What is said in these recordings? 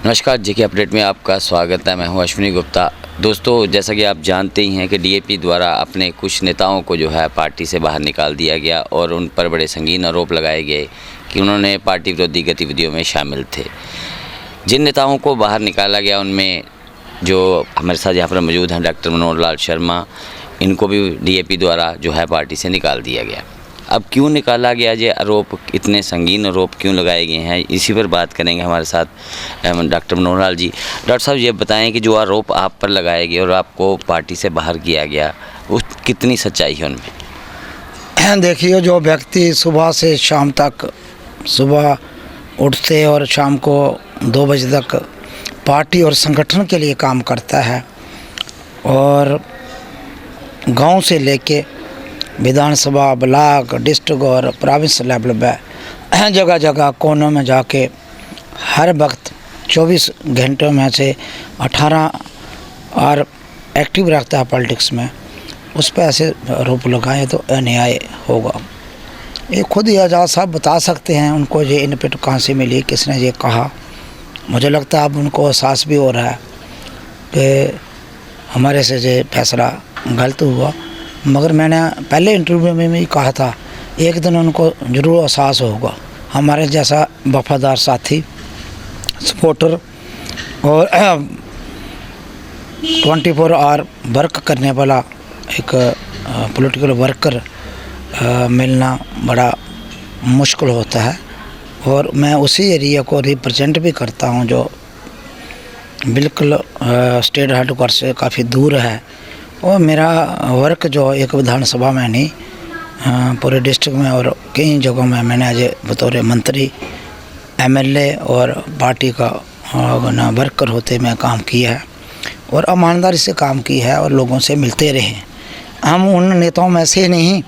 नमस्कार, जेके अपडेट में आपका स्वागत है। मैं हूं अश्विनी गुप्ता। दोस्तों, जैसा कि आप जानते ही हैं कि डीएपी द्वारा अपने कुछ नेताओं को जो है पार्टी से बाहर निकाल दिया गया और उन पर बड़े संगीन आरोप लगाए गए कि उन्होंने पार्टी विरोधी गतिविधियों में शामिल थे। जिन नेताओं को बाहर निकाला गया उनमें जो हमारे साथ यहाँ पर मौजूद हैं डॉक्टर मनोहर लाल शर्मा, इनको भी डीएपी द्वारा जो है पार्टी से निकाल दिया गया। अब क्यों निकाला गया, ये आरोप इतने संगीन आरोप क्यों लगाए गए हैं, इसी पर बात करेंगे हमारे साथ डॉक्टर मनोहर लाल जी। डॉक्टर साहब, ये बताएं कि जो आरोप आप पर लगाए गए और आपको पार्टी से बाहर किया गया, वो कितनी सच्चाई है उनमें? देखिए, जो व्यक्ति सुबह से शाम तक, सुबह उठते और शाम को 2 बजे तक पार्टी और संगठन के लिए काम करता है और गांव से लेके विधानसभा, ब्लॉक, डिस्ट्रिक्ट और प्रोविंस लेवल पे जगह जगह कोनों में जाके हर वक्त 24 घंटों में से 18 और एक्टिव रखता है पॉलिटिक्स में, उस पर ऐसे आरोप लगाए तो अन्याय होगा। ये खुद ही आज़ाद साहब बता सकते हैं उनको ये इनपुट कहाँ से मिली, किसने ये कहा। मुझे लगता है अब उनको एहसास भी हो रहा है कि हमारे से ये फैसला गलत हुआ, मगर मैंने पहले इंटरव्यू में भी कहा था एक दिन उनको ज़रूर एहसास होगा। हमारे जैसा वफादार साथी, सपोर्टर और 24 आवर वर्क करने वाला एक पॉलिटिकल वर्कर मिलना बड़ा मुश्किल होता है और मैं उसी एरिया को रिप्रेजेंट भी करता हूं जो बिल्कुल स्टेट हेडक्वार्टर से काफ़ी दूर है। और मेरा वर्क जो एक विधानसभा में नहीं, पूरे डिस्ट्रिक्ट में और कई जगहों में मैंने आज बतौर मंत्री, एमएलए और पार्टी का वर्कर होते मैं काम किया है और ईमानदारी से काम की है और लोगों से मिलते रहे। हम उन नेताओं में से नहीं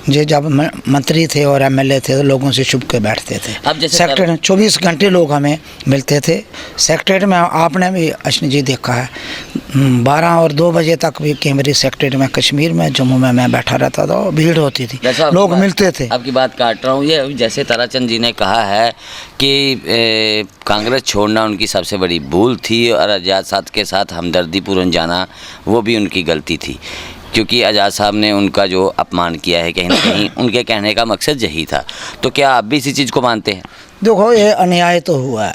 जो जब मंत्री थे और एमएलए थे तो लोगों से छुप के बैठते थे। अब जैसे सेक्रेटरी 24 घंटे लोग हमें मिलते थे। सेक्रेटरी में आपने भी अश्विनी जी देखा है, 12 और 2 बजे तक भी कैमरे सेक्रेटरी में कश्मीर में, जम्मू में मैं बैठा रहता था, भीड़ होती थी, लोग मिलते थे। आपकी बात काट रहा हूँ, ये जैसे ताराचंद जी ने कहा है कि कांग्रेस छोड़ना उनकी सबसे बड़ी भूल थी और आज़ाद साहब के साथ हमदर्दीपूर्ण जाना वो भी उनकी गलती थी, क्योंकि आज़ाद साहब ने उनका जो अपमान किया है कहीं ना कहीं उनके कहने का मकसद यही था। तो क्या आप भी इसी चीज़ को मानते हैं? देखो, ये अन्याय तो हुआ है,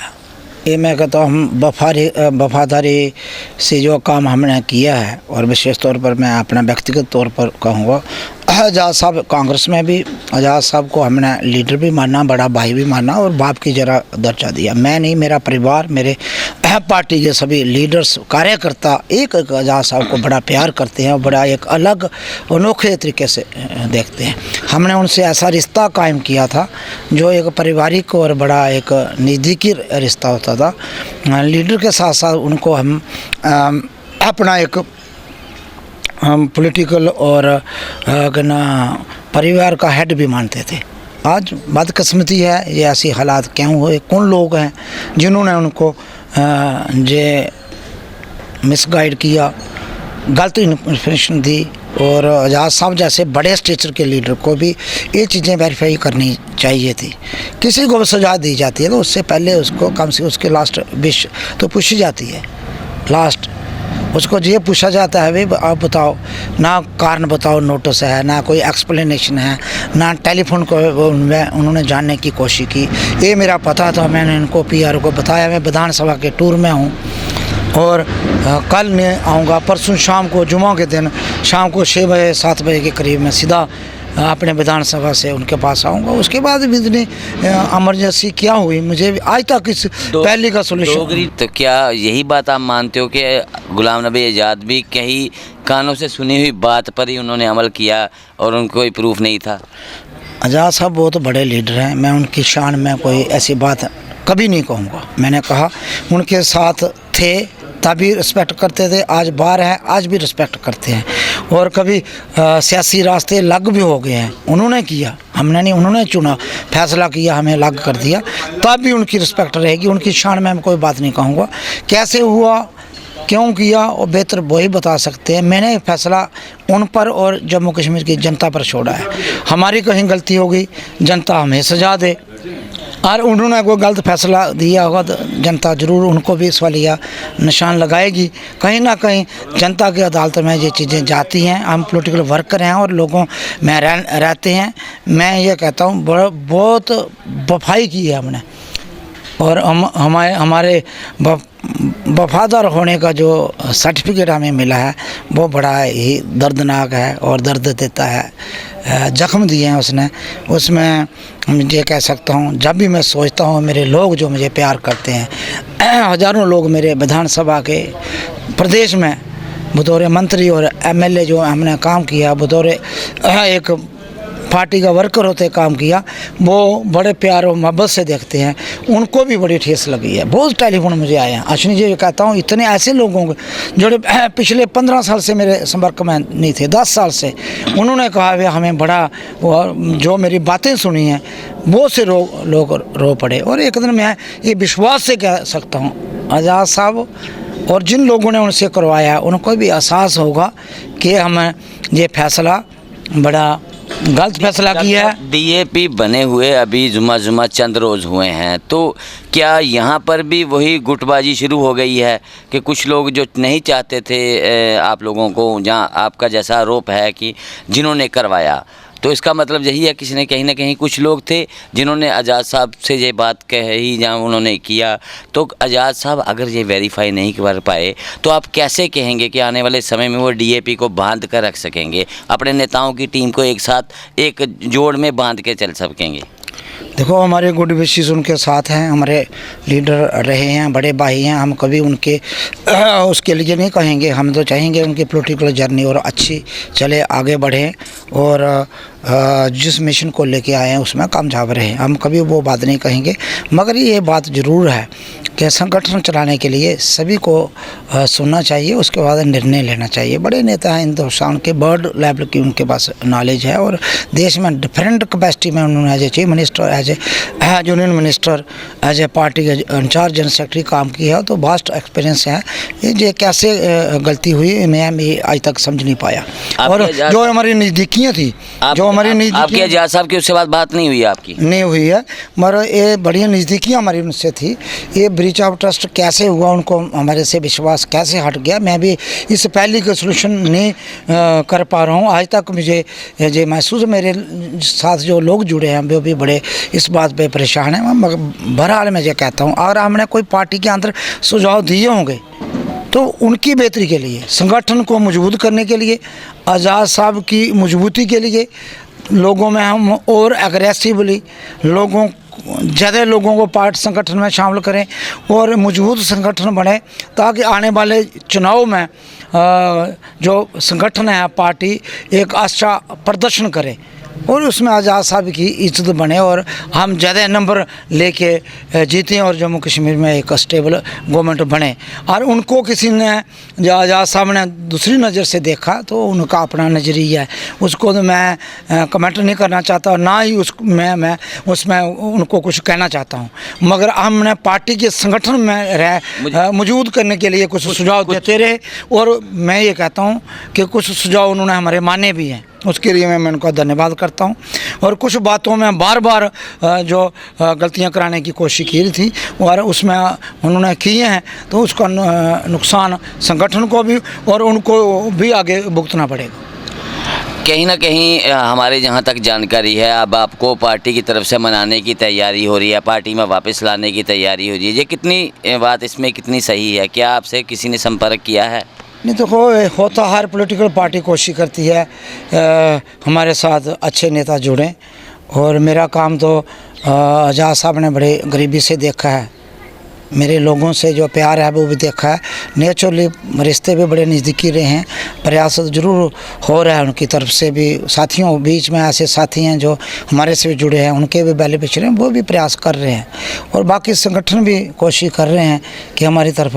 ये मैं कहता हूँ हम वफादारी से जो काम हमने किया है और विशेष तौर पर मैं अपना व्यक्तिगत तौर पर कहूँगा, आज़ाद साहब कांग्रेस में भी आज़ाद साहब को हमने लीडर भी माना, बड़ा भाई भी माना और बाप की जरा दर्जा दिया। मैं नहीं, मेरा परिवार, मेरे पार्टी के सभी लीडर्स, कार्यकर्ता एक आज़ाद साहब को बड़ा प्यार करते हैं और बड़ा एक अलग अनोखे तरीके से देखते हैं। हमने उनसे ऐसा रिश्ता कायम किया था जो एक पारिवारिक और बड़ा एक नज़दीकी रिश्ता होता था। लीडर के साथ साथ उनको हम अपना एक हम पॉलिटिकल और परिवार का हेड भी मानते थे। आज बदकिस्मती है, ये ऐसी हालात क्यों हुए, कौन लोग हैं जिन्होंने उनको जे मिसगाइड किया, गलत इन्फॉर्मेशन दी। और आज़ाद साहब जैसे बड़े स्टेचर के लीडर को भी ये चीज़ें वेरीफाई करनी चाहिए थी। किसी को भी सजा दी जाती है तो उससे पहले उसको कम से उसके लास्ट विश तो पूछी जाती है। लास्ट उसको ये पूछा जाता है, भाई आप बताओ, ना कारण बताओ नोटिस है, ना कोई एक्सप्लेनेशन है, ना टेलीफोन को उन्होंने जानने की कोशिश की। ये मेरा पता था, मैंने इनको पीआर को बताया। मैं विधानसभा के टूर में हूँ और कल मैं आऊँगा, परसों शाम को, जुम्मा के दिन शाम को 6 बजे 7 बजे के करीब में सीधा अपने विधानसभा से उनके पास आऊँगा। उसके बाद भी इतनी इमरजेंसी क्या हुई, मुझे आज तक इस पहले का सोल्यूशन। तो क्या यही बात आप मानते हो कि गुलाम नबी आज़ाद भी कहीं कानों से सुनी हुई बात पर ही उन्होंने अमल किया और उनको कोई प्रूफ नहीं था? आज़ाद साहब बहुत बड़े लीडर हैं, मैं उनकी शान में कोई ऐसी बात कभी नहीं कहूँगा। मैंने कहा उनके साथ थे तभी रिस्पेक्ट करते थे, आज बाहर हैं आज भी रिस्पेक्ट करते हैं और कभी सियासी रास्ते अलग भी हो गए हैं, उन्होंने किया, हमने नहीं, उन्होंने चुना, फैसला किया, हमें अलग कर दिया, तब भी उनकी रिस्पेक्ट रहेगी। उनकी शान में मैं कोई बात नहीं कहूँगा। कैसे हुआ, क्यों किया, और बेहतर वही बता सकते हैं। मैंने फैसला उन पर और जम्मू कश्मीर की जनता पर छोड़ा है। हमारी कहीं गलती होगी, जनता हमें सजा दे, और उन्होंने कोई गलत फैसला दिया होगा तो जनता जरूर उनको भी सवालिया निशान लगाएगी। कहीं ना कहीं जनता की अदालत में ये चीज़ें जाती हैं। हम पॉलिटिकल वर्कर हैं और लोगों में रहते हैं। मैं ये कहता हूँ बहुत वफाई की है हमने, और हमारे वफादार होने का जो सर्टिफिकेट हमें मिला है वो बड़ा ही दर्दनाक है और दर्द देता है। जख्म दिए हैं उसने, उसमें ये कह सकता हूँ जब भी मैं सोचता हूँ मेरे लोग जो मुझे प्यार करते हैं, हज़ारों लोग मेरे विधानसभा के प्रदेश में बतौर मंत्री और एमएलए जो हमने काम किया, बतौर एक पार्टी का वर्कर होते काम किया, वो बड़े प्यार और मोहब्बत से देखते हैं। उनको भी बड़ी ठेस लगी है। बहुत टेलीफोन मुझे आए हैं। अश्विनी जी कहता हूँ इतने ऐसे लोगों जो पिछले 15 साल से मेरे संपर्क में नहीं थे, 10 साल से, उन्होंने कहा वे हमें बड़ा, जो मेरी बातें सुनी हैं वो से लोग रो पड़े। और एक दिन मैं ये विश्वास से कह सकता हूँ आज़ाद साहब और जिन लोगों ने उनसे करवाया उनको भी एहसास होगा कि हमें ये फैसला बड़ा गलत फैसला किया है। डीएपी बने हुए अभी जुमा चंद रोज़ हुए हैं, तो क्या यहाँ पर भी वही गुटबाजी शुरू हो गई है कि कुछ लोग जो नहीं चाहते थे आप लोगों को, जहाँ आपका जैसा आरोप है कि जिन्होंने करवाया, तो इसका मतलब यही है किसी ने कहीं ना कहीं कुछ लोग थे जिन्होंने आज़ाद साहब से ये बात कही, जहाँ उन्होंने किया, तो आज़ाद साहब अगर ये वेरीफाई नहीं कर पाए तो आप कैसे कहेंगे कि आने वाले समय में वो डीएपी को बांध कर रख सकेंगे, अपने नेताओं की टीम को एक साथ एक जोड़ में बांध के चल सकेंगे? देखो, हमारे गुड विशेस उनके साथ हैं, हमारे लीडर रहे हैं, बड़े भाई हैं। हम कभी उनके उसके लिए नहीं कहेंगे। हम तो चाहेंगे उनकी पॉलिटिकल जर्नी और अच्छी चले, आगे बढ़े और जिस मिशन को लेके आए हैं उसमें कामयाब रहे। हम कभी वो बात नहीं कहेंगे। मगर ये बात ज़रूर है कि संगठन चलाने के लिए सभी को सुनना चाहिए, उसके बाद निर्णय लेना चाहिए। बड़े नेता हैं हिंदुस्तान के, बर्ड लेवल की उनके पास नॉलेज है और देश में डिफरेंट कैपेसिटी में उन्होंने as a chief minister, as a union minister, as a party के इंचार्ज जनरल सेक्रेटरी काम किया, तो वास्ट एक्सपीरियंस है। ये कैसे गलती हुई मैं आज तक समझ नहीं पाया। और जो हमारी नज़दीकियाँ थी, जो हमारी आपके आज़ाद साहब की उससे बात नहीं हुई आपकी? नहीं हुई है, मगर ये बड़ी नज़दीकियाँ हमारी उनसे थी। ये ब्रीच ऑफ ट्रस्ट कैसे हुआ, उनको हमारे से विश्वास कैसे हट गया, मैं भी इस पहले का सोल्यूशन नहीं कर पा रहा हूँ। आज तक मुझे ये महसूस, मेरे साथ जो लोग जुड़े हैं वो भी बड़े इस बात पे परेशान हैं। मगर बहरहाल मैं ये कहता हूँ, अगर हमने कोई पार्टी के अंदर सुझाव दिए होंगे तो उनकी बेहतरी के लिए, संगठन को मजबूत करने के लिए, आज़ाद साहब की मजबूती के लिए, लोगों में हम और एग्रेसिवली ज़्यादा लोगों को पार्टी संगठन में शामिल करें और मजबूत संगठन बने, ताकि आने वाले चुनाव में जो संगठन है, पार्टी एक अच्छा प्रदर्शन करे और उसमें आज़ाद साहब की इज्जत बने और हम ज़्यादा नंबर लेके जीतें और जम्मू कश्मीर में एक स्टेबल गवर्नमेंट बने। और उनको किसी ने, जो आज़ाद साहब ने दूसरी नज़र से देखा, तो उनका अपना नज़रिया है, उसको तो मैं कमेंट नहीं करना चाहता और ना ही मैं उसमें उनको कुछ कहना चाहता हूँ। मगर हमने पार्टी के संगठन में मौजूद करने के लिए कुछ सुझाव देते रहे और मैं ये कहता हूँ कि कुछ सुझाव उन्होंने हमारे माने भी हैं, उसके लिए मैं उनका धन्यवाद करता हूं। और कुछ बातों में बार बार जो गलतियां कराने की कोशिश की थी और उसमें उन्होंने किए हैं, तो उसका नुकसान संगठन को भी और उनको भी आगे भुगतना पड़ेगा। कहीं ना कहीं हमारे जहाँ तक जानकारी है, अब आपको पार्टी की तरफ से मनाने की तैयारी हो रही है, पार्टी में वापस लाने की तैयारी हो रही है। ये कितनी बात इसमें कितनी सही है? क्या आपसे किसी ने संपर्क किया है? नहीं, तो होता, हर पॉलिटिकल पार्टी कोशिश करती है हमारे साथ अच्छे नेता जुड़ें। और मेरा काम तो आज़ाद साहब ने बड़े गरीबी से देखा है, मेरे लोगों से जो प्यार है वो भी देखा है। नेचुरली रिश्ते भी बड़े नज़दीकी रहे हैं, प्रयास ज़रूर हो रहा है उनकी तरफ से भी। साथियों बीच में ऐसे साथी हैं जो हमारे से भी जुड़े हैं, उनके भी बैले पिछड़े हैं, वो भी प्रयास कर रहे हैं और बाकी संगठन भी कोशिश कर रहे हैं कि हमारी तरफ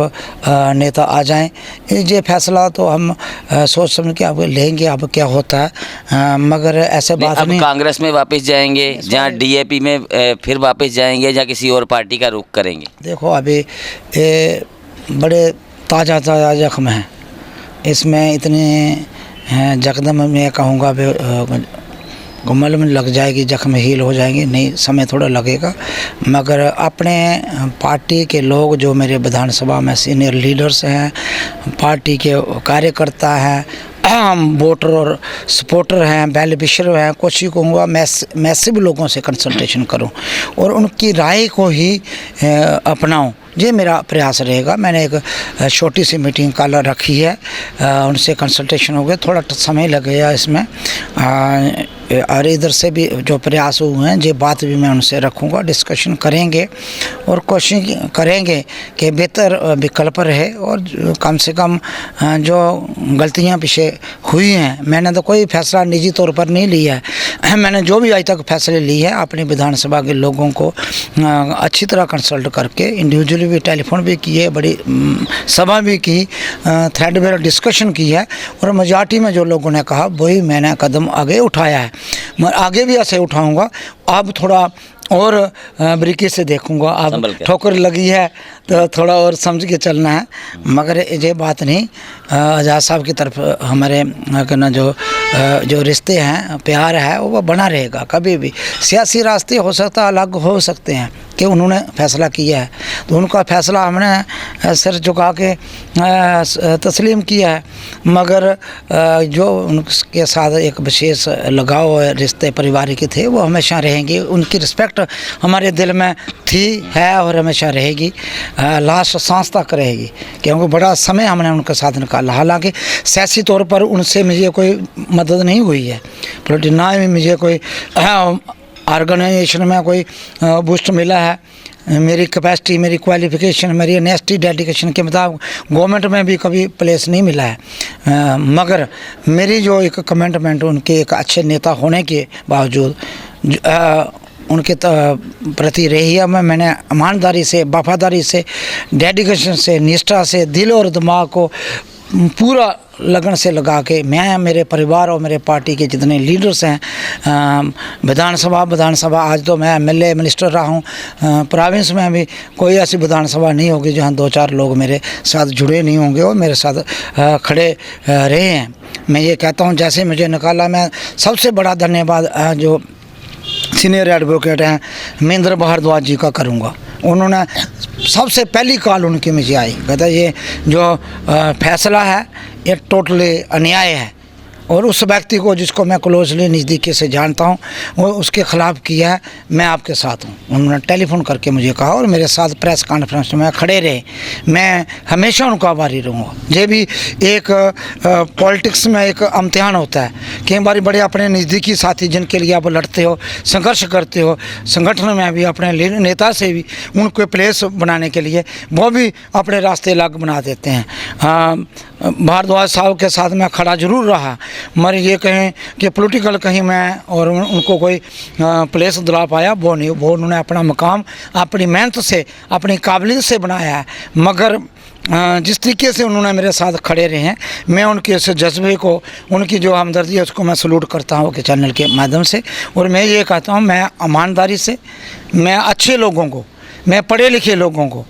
नेता आ जाएं। ये फैसला तो हम सोच समझ के अब लेंगे, अब क्या होता है। मगर ऐसे बात नहीं, कांग्रेस में वापस जाएंगे, जहाँ डीएपी में फिर वापस जाएंगे, या किसी और पार्टी का रुख करेंगे? देखो, अभी ये बड़े ताज़ा जख्म हैं, इसमें इतने जकदम मैं कहूँगा घुमल में लग जाएगी, जख्म हील हो जाएंगे, नहीं समय थोड़ा लगेगा। मगर अपने पार्टी के लोग जो मेरे विधानसभा में सीनियर लीडर्स हैं, पार्टी के कार्यकर्ता हैं, वोटर और सपोर्टर हैं, वेल विशर हैं, कोशिश करूँगा मैसिव लोगों से कंसल्टेशन करूं और उनकी राय को ही अपनाऊं, ये मेरा प्रयास रहेगा। मैंने एक छोटी सी मीटिंग कल रखी है, उनसे कंसल्टेशन हो गया, थोड़ा समय लगेगा इसमें, और इधर से भी जो प्रयास हुए हैं ये बात भी मैं उनसे रखूँगा, डिस्कशन करेंगे और कोशिश करेंगे कि बेहतर विकल्प रहे। और कम से कम जो गलतियां पीछे हुई हैं, मैंने तो कोई फैसला निजी तौर पर नहीं लिया है, मैंने जो भी आज तक फैसले लिए हैं अपनी विधानसभा के लोगों को अच्छी तरह कंसल्ट करके, इंडिविजुअली भी टेलीफोन भी किए, बड़ी सभा भी की, थ्रेडबेर डिस्कशन की है और मेजॉरिटी में जो लोगों ने कहा वही मैंने कदम आगे उठाया है। मैं आगे भी ऐसे उठाऊंगा। अब थोड़ा और बारीकी से देखूंगा, अब ठोकर लगी है तो थोड़ा और समझ के चलना है। मगर ये बात नहीं, आज़ाद साहब की तरफ हमारे कहना जो रिश्ते हैं, प्यार है, वो बना रहेगा। कभी भी सियासी रास्ते हो सकता अलग हो सकते हैं कि उन्होंने फैसला किया है तो उनका फैसला हमने सिर झुका के तस्लीम किया है। मगर जो उनके साथ एक विशेष लगाव रिश्ते पारिवारिक थे वो हमेशा रहेंगे, उनकी रिस्पेक्ट हमारे दिल में थी, है और हमेशा रहेगी, लास्ट सांस तक रहेगी, क्योंकि बड़ा समय हमने उनके साथ निकाला। हालांकि सियासी तौर पर उनसे मुझे कोई मदद नहीं हुई है, पर ना ही मुझे कोई ऑर्गेनाइजेशन में कोई बूस्ट मिला है। मेरी कैपेसिटी, मेरी क्वालिफिकेशन, मेरी ऑनेस्टी, डेडिकेशन के मुताबिक गवर्नमेंट में भी कभी प्लेस नहीं मिला है। मगर मेरी जो एक कमिटमेंट उनके एक अच्छे नेता होने के बावजूद उनके प्रति रही है, मैंने ईमानदारी से, वफादारी से, डेडिकेशन से, निष्ठा से, दिल और दिमाग को पूरा लगन से लगा के मैं, मेरे परिवार और मेरे पार्टी के जितने लीडर्स हैं, विधानसभा आज तो मैं एमएलए मिनिस्टर रहा हूँ, प्रोविंस में भी कोई ऐसी विधानसभा नहीं होगी जहाँ 2-4 लोग मेरे साथ जुड़े नहीं होंगे और मेरे साथ खड़े रहे हैं। मैं ये कहता हूँ जैसे मुझे निकाला, मैं सबसे बड़ा धन्यवाद जो सीनियर एडवोकेट हैं महेंद्र भारद्वाज जी का करूँगा। उन्होंने सबसे पहली कॉल उनकी मुझे आई, कहता ये जो फैसला है ये टोटली अन्याय है और उस व्यक्ति को जिसको मैं क्लोजली नज़दीकी से जानता हूँ वो उसके ख़िलाफ़ किया है, मैं आपके साथ हूँ। उन्होंने टेलीफोन करके मुझे कहा और मेरे साथ प्रेस कॉन्फ्रेंस में खड़े रहे। मैं हमेशा उनका आभारी रहूँगा। ये भी एक पॉलिटिक्स में एक इम्तिहान होता है, कई बार बड़े अपने नज़दीकी साथी जिनके लिए आप लड़ते हो, संघर्ष करते हो, संगठन में भी अपने नेता से भी उनको प्लेस बनाने के लिए वो भी अपने रास्ते अलग बना देते हैं। भारद्वाज साहब के साथ मैं खड़ा जरूर रहा, मगर ये कहें कि पॉलिटिकल कहीं मैं और उनको कोई प्लेस दिला पाया वो नहीं। वो उन्होंने अपना मकाम अपनी मेहनत से, अपनी काबिलियत से बनाया है। मगर जिस तरीके से उन्होंने मेरे साथ खड़े रहे हैं, मैं उनके इस जज्बे को, उनकी जो हमदर्दी है उसको मैं सलूट करता हूँ कि चैनल के माध्यम से। और मैं ये कहता हूँ, मैं ईमानदारी से, मैं अच्छे लोगों को, मैं पढ़े लिखे लोगों को,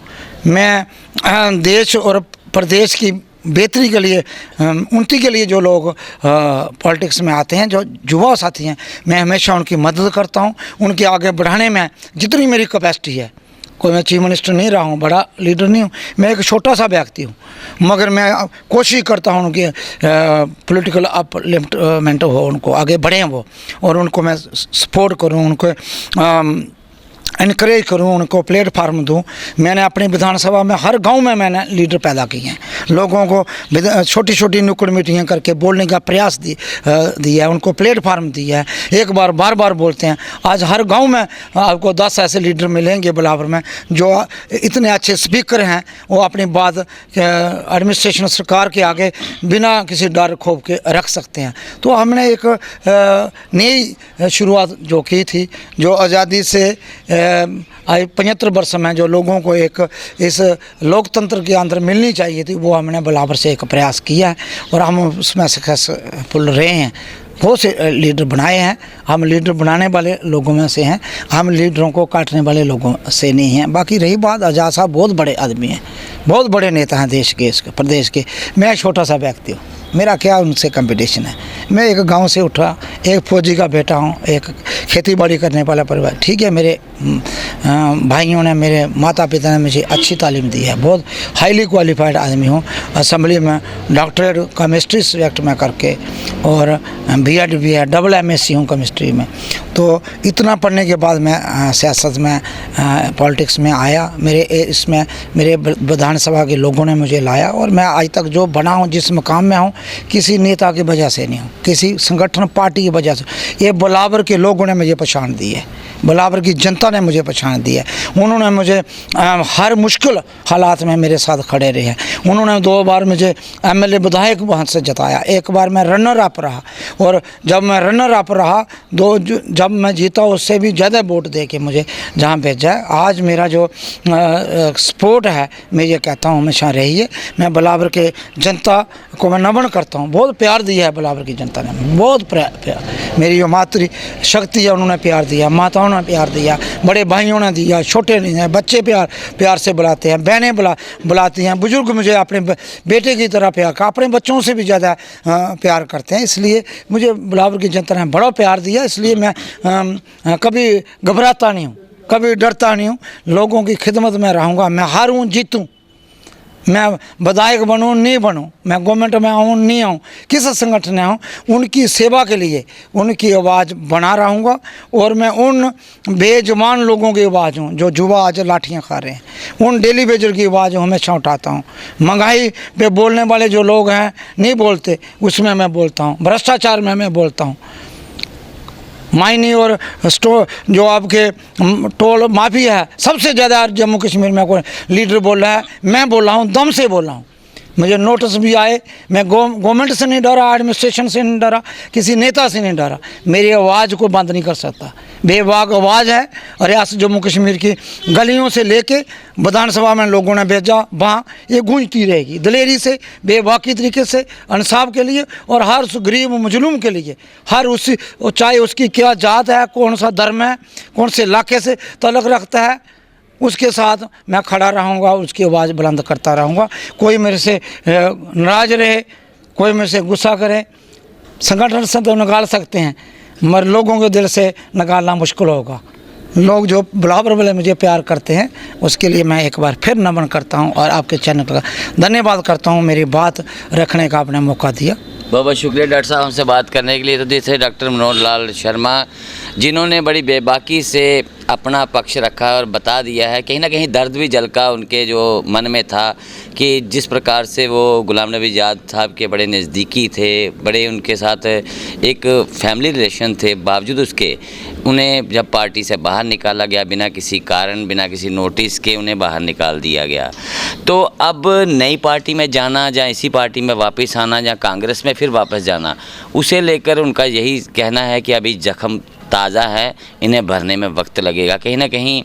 मैं देश और प्रदेश की बेहतरी के लिए, उन्नति के लिए जो लोग पॉलिटिक्स में आते हैं, जो युवा साथी हैं, मैं हमेशा उनकी मदद करता हूं। उनके आगे बढ़ाने में जितनी मेरी कैपेसिटी है, कोई मैं चीफ मिनिस्टर नहीं रहा हूं, बड़ा लीडर नहीं हूं, मैं एक छोटा सा व्यक्ति हूं, मगर मैं कोशिश करता हूं उनके पॉलिटिकल अपलिफ्टमेंट हो, उनको आगे बढ़ें वो, और उनको मैं सपोर्ट करूं, उनको इनक्रेज करूँ, उनको प्लेटफार्म दूँ। मैंने अपनी विधानसभा में हर गांव में मैंने लीडर पैदा किए हैं, लोगों को छोटी छोटी नुक्कड़ मीटिंगें करके बोलने का प्रयास दिया है, उनको प्लेटफार्म दिया है। एक बार बार बार बोलते हैं। आज हर गांव में आपको 10 ऐसे लीडर मिलेंगे बलावर में जो इतने अच्छे स्पीकर हैं, वो अपनी बात एडमिनिस्ट्रेशन सरकार के आगे बिना किसी डर खौफ के रख सकते हैं। तो हमने एक नई शुरुआत जो की थी, जो आज़ादी से आज 75 वर्ष में जो लोगों को एक इस लोकतंत्र के अंदर मिलनी चाहिए थी, वो हमने बराबर से एक प्रयास किया है और हम उसमें सक्सेसफुल रहे हैं। बहुत से लीडर बनाए हैं। हम लीडर बनाने वाले लोगों में से हैं, हम लीडरों को काटने वाले लोगों से नहीं हैं। बाकी रही बात, आज़ाद साहब बहुत बड़े आदमी हैं, बहुत बड़े नेता हैं देश के, इसके प्रदेश के। मैं छोटा सा व्यक्ति हूँ, मेरा क्या उनसे कंपटीशन है। मैं एक गांव से उठा, एक फौजी का बेटा हूँ, एक खेती बाड़ी करने वाला परिवार। ठीक है, मेरे भाइयों ने, मेरे माता पिता ने मुझे अच्छी तालीम दी है, बहुत हाईली क्वालिफाइड आदमी हूँ। असेंबली में डॉक्टरेट केमिस्ट्री सब्जेक्ट में करके और बीएड भी है, डबल एमएससी हूँ केमिस्ट्री में। तो इतना पढ़ने के बाद मैं सियासत में, पॉलिटिक्स में आया। इसमें मेरे विधानसभा के लोगों ने मुझे लाया और मैं आज तक जो बना हूँ, जिस मकाम में हूँ, किसी नेता की वजह से नहीं हूँ, किसी संगठन पार्टी की वजह से। ये बलावर के लोगों ने मुझे पहचान दी है, बलावर की जनता ने मुझे पहचान दी है। उन्होंने मुझे हर मुश्किल हालात में मेरे साथ खड़े रहे हैं। उन्होंने 2 बार मुझे एमएलए विधायक वहाँ से जताया, एक बार मैं रनर अप रहा, और जब मैं रनर अप रहा जब मैं जीता उससे भी ज़्यादा वोट दे के मुझे जहाँ भेजा है। आज मेरा जो सपोर्ट है, मैं ये कहता हूँ हमेशा रही है। मैं बलावर के जनता को मैं नमन करता हूँ, बहुत प्यार दिया है बलावर की जनता ने, बहुत प्यार। मेरी जो मातृ शक्ति है उन्होंने प्यार दिया, माताओं ने प्यार दिया, बड़े भाइयों ने दिया, छोटे नहीं हैं, बच्चे प्यार से बुलाते हैं, बहनें बुलाती हैं, बुजुर्ग मुझे अपने बेटे की तरह प्यार, अपने बच्चों से भी ज़्यादा प्यार करते हैं। इसलिए मुझे बलावर की जनता ने बड़ा प्यार दिया। इसलिए मैं कभी घबराता नहीं हूँ, कभी डरता नहीं हूँ। लोगों की खिदमत में रहूँगा। मैं हारूँ जीतूँ, मैं विधायक बनूँ नहीं बनूँ, मैं गवर्नमेंट में आऊँ नहीं आऊँ, किस संगठन में आऊँ, उनकी सेवा के लिए उनकी आवाज़ बना रहूँगा। और मैं उन बेजुबान लोगों की आवाज़ हूँ जो जुआ आज लाठियाँ खा रहे हैं, उन डेली वेजर की आवाज़ हमेशा उठाता हूँ। महंगाई पे बोलने वाले जो लोग हैं नहीं बोलते, उसमें मैं बोलता हूँ। भ्रष्टाचार में मैं बोलता हूँ। माइनी और स्टोर जो आपके टोल माफिया है, सबसे ज़्यादा जम्मू कश्मीर में कोई लीडर बोल रहा है, मैं बोल रहा हूँ, दम से बोल रहा हूँ। मुझे नोटिस भी आए, मैं गवर्नमेंट से नहीं डरा, एडमिनिस्ट्रेशन से नहीं डरा, किसी नेता से नहीं डरा। मेरी आवाज़ को बंद नहीं कर सकता। बेबाक आवाज़ है और रियासत जम्मू कश्मीर की गलियों से लेके विधानसभा में लोगों ने भेजा, वहाँ ये गूंजती रहेगी दिलेरी से, बेबाकी तरीके से, इंसाफ के लिए और हर गरीब मजलूम के लिए। हर उसी, चाहे उसकी क्या जात है, कौन सा धर्म है, कौन से इलाके से तल्लुक़ रखता है, उसके साथ मैं खड़ा रहूँगा, उसकी आवाज़ बुलंद करता रहूँगा। कोई मेरे से नाराज़ रहे, कोई मेरे से गुस्सा करे, संगठन से तो निकाल सकते हैं, मगर लोगों के दिल से निकालना मुश्किल होगा। लोग जो बराबर वाले मुझे प्यार करते हैं, उसके लिए मैं एक बार फिर नमन करता हूं और आपके चैनल का धन्यवाद करता हूं, मेरी बात रखने का आपने मौका दिया। बहुत बहुत शुक्रिया डॉक्टर साहब हमसे बात करने के लिए। तो जैसे डॉक्टर मनोहर लाल शर्मा, जिन्होंने बड़ी बेबाकी से अपना पक्ष रखा और बता दिया है, कहीं ना कहीं दर्द भी झलका उनके जो मन में था कि जिस प्रकार से वो गुलाम नबी आज़ाद साहब के बड़े नज़दीकी थे, बड़े उनके साथ एक फैमिली रिलेशन थे, बावजूद उसके उन्हें जब पार्टी से बाहर निकाला गया, बिना किसी कारण, बिना किसी नोटिस के उन्हें बाहर निकाल दिया गया। तो अब नई पार्टी में जाना, या इसी पार्टी में वापस आना, या कांग्रेस में फिर वापस जाना, उसे लेकर उनका यही कहना है कि अभी जख्म ताज़ा है, इन्हें भरने में वक्त लगेगा। कहीं ना कहीं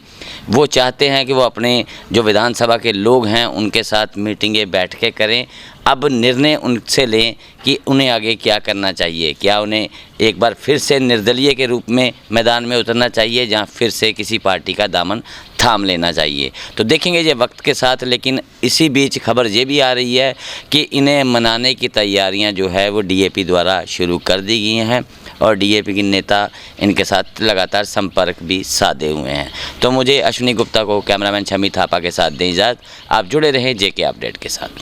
वो चाहते हैं कि वो अपने जो विधानसभा के लोग हैं उनके साथ मीटिंगें बैठ के करें, अब निर्णय उनसे लें कि उन्हें आगे क्या करना चाहिए। क्या उन्हें एक बार फिर से निर्दलीय के रूप में मैदान में उतरना चाहिए, जहाँ फिर से किसी पार्टी का दामन थाम लेना चाहिए। तो देखेंगे ये वक्त के साथ। लेकिन इसी बीच खबर ये भी आ रही है कि इन्हें मनाने की तैयारियां जो है वो डीएपी द्वारा शुरू कर दी गई हैं और डीएपी के नेता इनके साथ लगातार संपर्क भी साधे हुए हैं। तो मुझे अश्विनी गुप्ता को, कैमरामैन शमी थापा के साथ दें इजाज़त। आप जुड़े रहें जेके अपडेट के साथ।